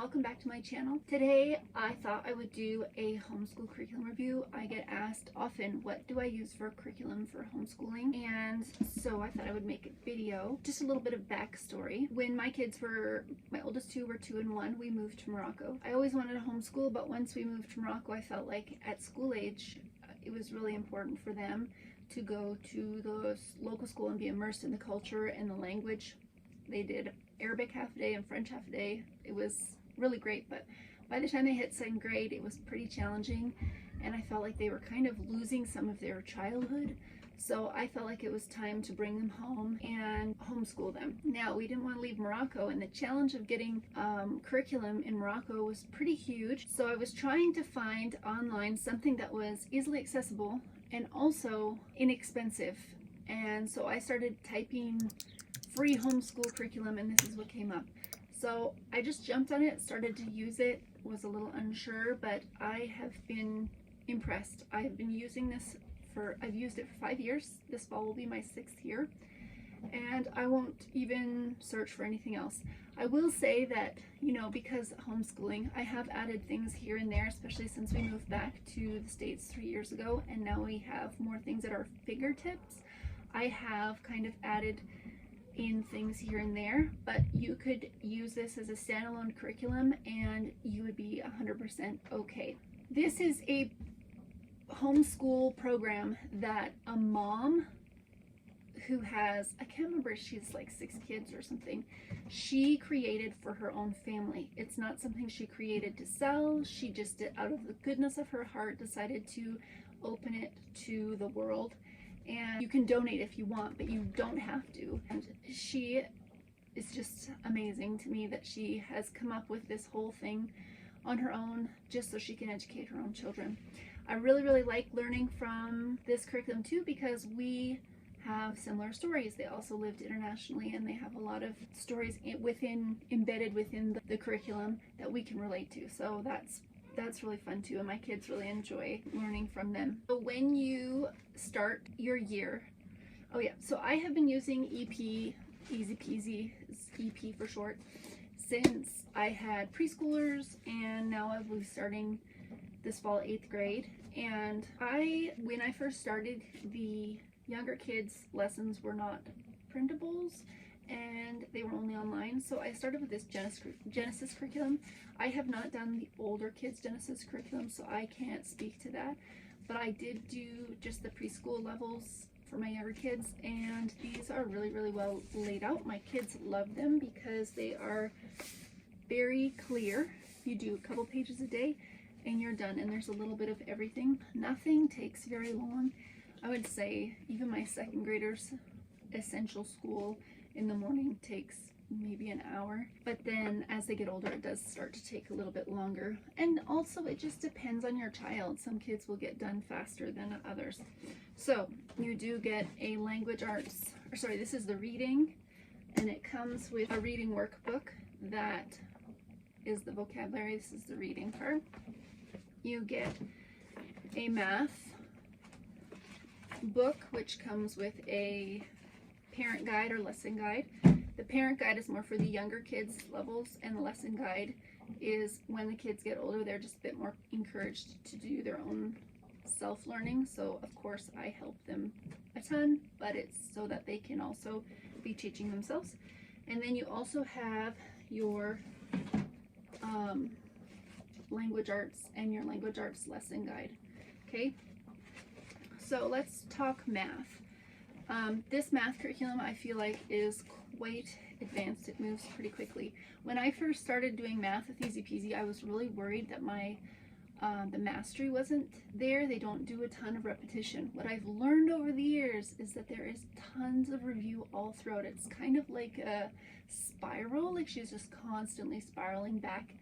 welcome back to my channel. Today I thought I would do a homeschool curriculum review. I get asked often, what do I use for a curriculum for homeschooling? And so I thought I would make a video. Just a little bit of backstory. When my oldest two were 2 and 1, we moved to Morocco. I always wanted to homeschool, but once we moved to Morocco, I felt like at school age, it was really important for them to go to the local school and be immersed in the culture and the language. They did Arabic half a day and French half a day. It was really great, but by the time they hit 2nd grade, it was pretty challenging, and I felt like they were kind of losing some of their childhood. So I felt like it was time to bring them home and homeschool them. Now, we didn't want to leave Morocco, and the challenge of getting curriculum in Morocco was pretty huge. So I was trying to find online something that was easily accessible and also inexpensive. And so I started typing free homeschool curriculum, and this is what came up. So I just jumped on it, started to use it, was a little unsure, but I have been impressed. I have been using this I've used it for 5 years. This fall will be my 6th year, and I won't even search for anything else. I will say that, because homeschooling, I have added things here and there, especially since we moved back to the States 3 years ago, and now we have more things at our fingertips. I have kind of added in things here and there, but you could use this as a standalone curriculum and you would be 100% okay. This is a homeschool program that a mom who has, I can't remember, she's like 6 kids or something, she created for her own family. It's not something she created to sell. She just did, out of the goodness of her heart, decided to open it to the world. And you can donate if you want, but you don't have to. And she is just amazing to me that she has come up with this whole thing on her own just so she can educate her own children. I really, really like learning from this curriculum too, because we have similar stories. They also lived internationally, and they have a lot of stories embedded within the curriculum that we can relate to. So that's really fun too, and my kids really enjoy learning from them. So when you start your year, so I have been using EP, Easy Peasy, EP for short, since I had preschoolers, and now I'll be starting this fall 8th grade. And when I first started, the younger kids' lessons were not printables, and they were only online. So I started with this Genesis curriculum. I have not done the older kids' Genesis curriculum, so I can't speak to that. But I did do just the preschool levels for my younger kids, and these are really, really well laid out. My kids love them because they are very clear. You do a couple pages a day and you're done, and there's a little bit of everything. Nothing takes very long. I would say even my 2nd graders' essential school in the morning takes maybe an hour, but then as they get older, it does start to take a little bit longer. And also, it just depends on your child. Some kids will get done faster than others. So you do get a language arts, this is the reading, and it comes with a reading workbook. That is the vocabulary. This is the reading part. You get a math book, which comes with a parent guide or lesson guide. The parent guide is more for the younger kids levels, and the lesson guide is when the kids get older, they're just a bit more encouraged to do their own self-learning. So of course I help them a ton, but it's so that they can also be teaching themselves. And then you also have your language arts and your language arts lesson guide. Okay, so let's talk math. This math curriculum, I feel like, is quite advanced. It moves pretty quickly. When I first started doing math with Easy Peasy, I was really worried that my the mastery wasn't there. They don't do a ton of repetition. What I've learned over the years is that there is tons of review all throughout. It's kind of like a spiral, like she's just constantly spiraling back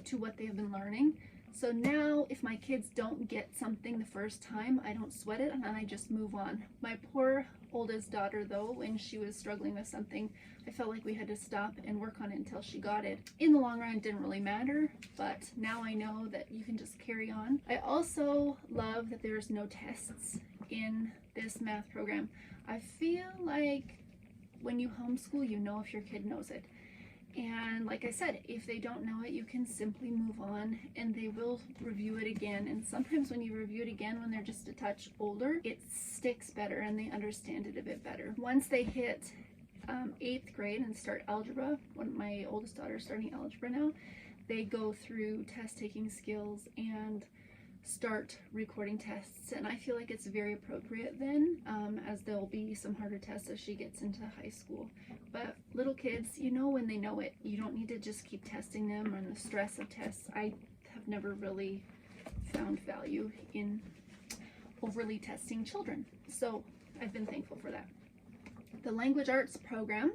to what they have been learning. So now if my kids don't get something the first time, I don't sweat it, and then I just move on. My poor oldest daughter, though, when she was struggling with something, I felt like we had to stop and work on it until she got it. In the long run, it didn't really matter, but now I know that you can just carry on. I also love that there's no tests in this math program. I feel like when you homeschool, you know if your kid knows it. And like I said, if they don't know it, you can simply move on and they will review it again. And sometimes when you review it again, when they're just a touch older, it sticks better and they understand it a bit better. Once they hit 8th grade and start algebra, when my oldest daughter is starting algebra now, they go through test taking skills and start recording tests, and I feel like it's very appropriate then, as there'll be some harder tests as she gets into high school. But little kids, you know when they know it. You don't need to just keep testing them, and the stress of tests. I have never really found value in overly testing children, so I've been thankful for that. The language arts program,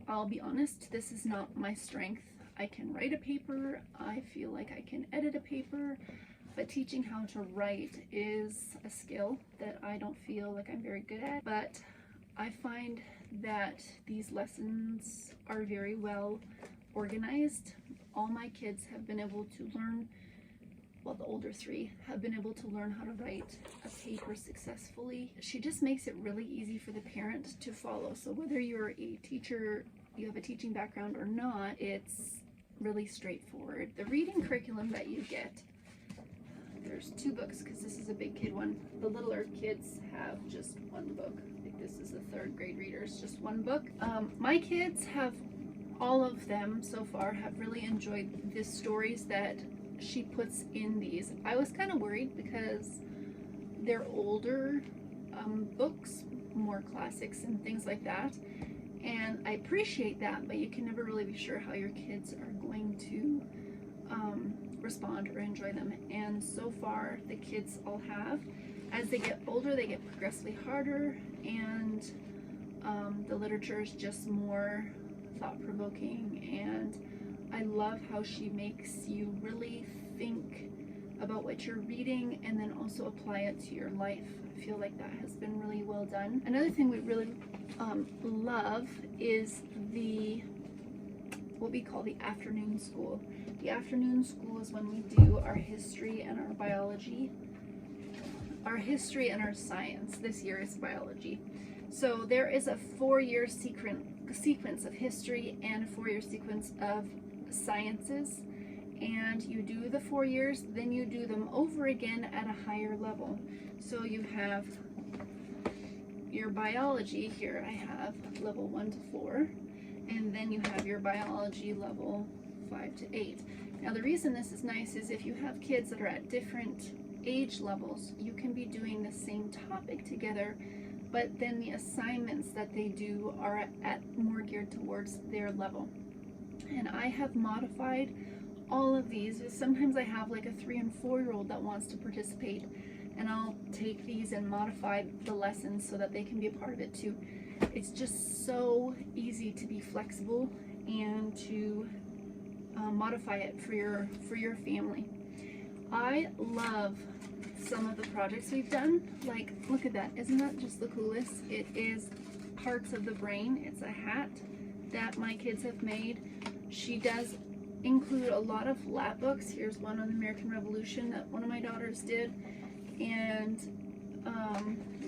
I'll be honest, this is not my strength. I can write a paper, I feel like I can edit a paper, but teaching how to write is a skill that I don't feel like I'm very good at. But I find that these lessons are very well organized. All my kids have been able to learn, well, the older 3 have been able to learn how to write a paper successfully. She just makes it really easy for the parent to follow. So whether you're a teacher, you have a teaching background or not, it's really straightforward. The reading curriculum that you get, there's 2 books because this is a big kid one. The littler kids have just 1 book. I think this is the 3rd grade readers, just 1 book. My kids have, all of them so far, have really enjoyed the stories that she puts in these. I was kind of worried because they're older books, more classics and things like that. And I appreciate that, but you can never really be sure how your kids are going to respond or enjoy them. And so far the kids all have. As they get older, they get progressively harder, and the literature is just more thought-provoking, and I love how she makes you really think about what you're reading and then also apply it to your life. I feel like that has been really well done. Another thing we really love is what we call the afternoon school. The afternoon school is when we do our history and our biology, our history and our science. This year is biology. So there is a 4-year sequence of history and a 4-year sequence of sciences, and you do the 4 years, then you do them over again at a higher level. So you have your biology here. I have level 1 to 4, and then you have your biology level 5 to 8. Now the reason this is nice is if you have kids that are at different age levels, you can be doing the same topic together, but then the assignments that they do are more geared towards their level. And I have modified all of these. Sometimes I have like a 3 and 4-year-old that wants to participate, and I'll take these and modify the lessons so that they can be a part of it too. It's just so easy to be flexible and to modify it for your family. I love some of the projects we've done. Like, look at that. Isn't that just the coolest? It is parts of the brain. It's a hat that my kids have made. She does include a lot of lap books. Here's one on the American Revolution that one of my daughters did and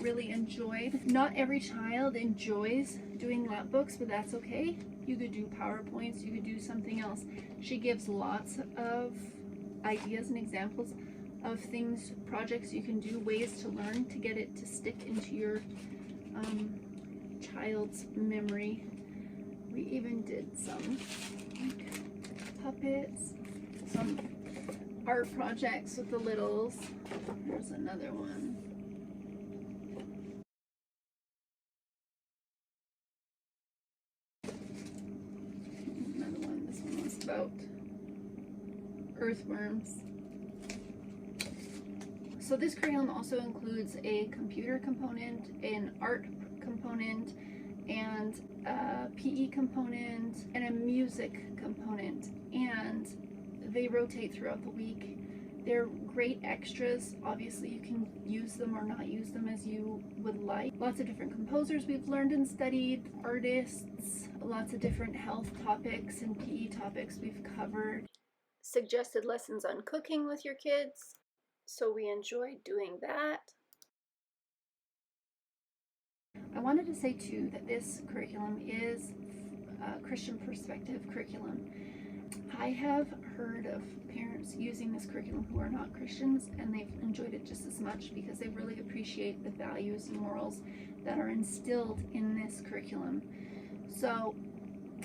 really enjoyed. Not every child enjoys doing lap books, but that's okay. You could do PowerPoints, you could do something else. She gives lots of ideas and examples of things, projects you can do, ways to learn to get it to stick into your child's memory. We even did some like puppets, some art projects with the littles. Here's another one. Another one. This one was about earthworms. So this curriculum also includes a computer component, an art component, and a PE component, and a music component, and they rotate throughout the week. They're great extras. Obviously you can use them or not use them as you would like. Lots of different composers we've learned and studied, artists, lots of different health topics and PE topics we've covered. Suggested lessons on cooking with your kids. So we enjoyed doing that. I wanted to say too that this curriculum is Christian perspective curriculum. I have heard of parents using this curriculum who are not Christians, and they've enjoyed it just as much because they really appreciate the values and morals that are instilled in this curriculum. So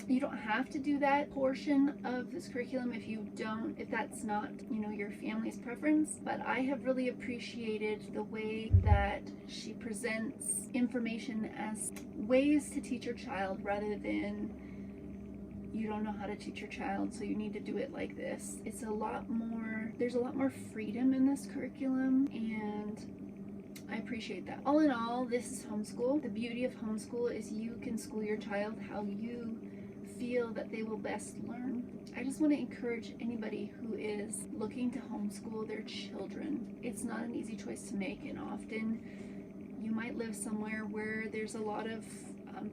you don't have to do that portion of this curriculum if that's not, your family's preference, but I have really appreciated the way that she presents information as ways to teach your child rather than you don't know how to teach your child, so you need to do it like this. There's a lot more freedom in this curriculum, and I appreciate that. All in all, this is homeschool. The beauty of homeschool is you can school your child how you feel that they will best learn. I just want to encourage anybody who is looking to homeschool their children. It's not an easy choice to make, and often you might live somewhere where there's a lot of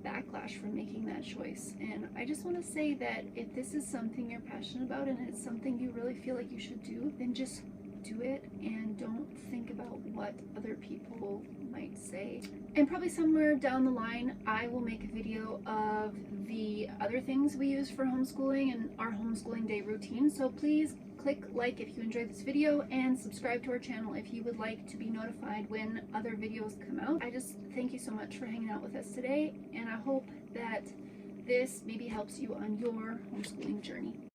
backlash from making that choice. And I just want to say that if this is something you're passionate about and it's something you really feel like you should do, then just do it and don't think about what other people might say. And probably somewhere down the line I will make a video of the other things we use for homeschooling and our homeschooling day routine. So please click like if you enjoyed this video, and subscribe to our channel if you would like to be notified when other videos come out. I just thank you so much for hanging out with us today, and I hope that this maybe helps you on your homeschooling journey.